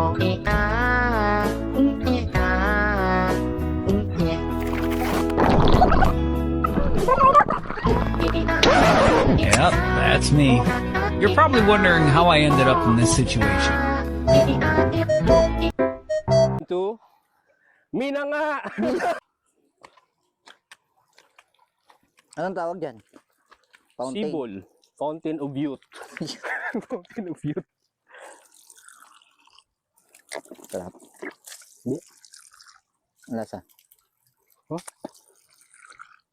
Yep, that's me. You're probably wondering how I ended up in this situation. Ito, Mina nga! Anong tawag dyan? Fountain. Sibol. Fountain of Youth. Fountain of Youth. Sarap. Di. Ang lasa. Huh?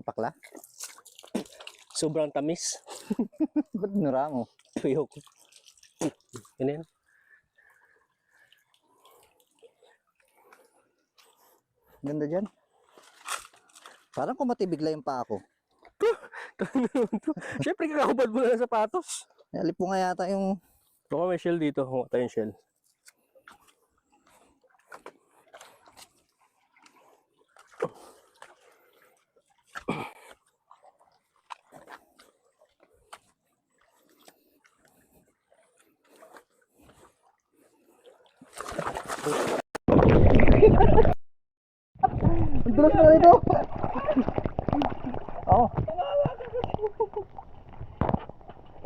Pakla? Sobrang tamis. Ba't nura mo? Ayoko. Yan yan. Ganda dyan. Parang kumatibig lang yung pa ako. Siyempre kakahubad mo na ng sapatos. Alip po nga yata yung... Baka may shell dito. Huwag tayo yung shell. Ang dulas na ito! Oo.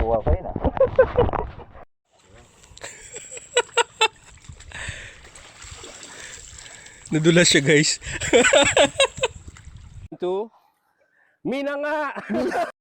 Buwa pa yun ah. Nadulas siya guys. Ito, Mina nga!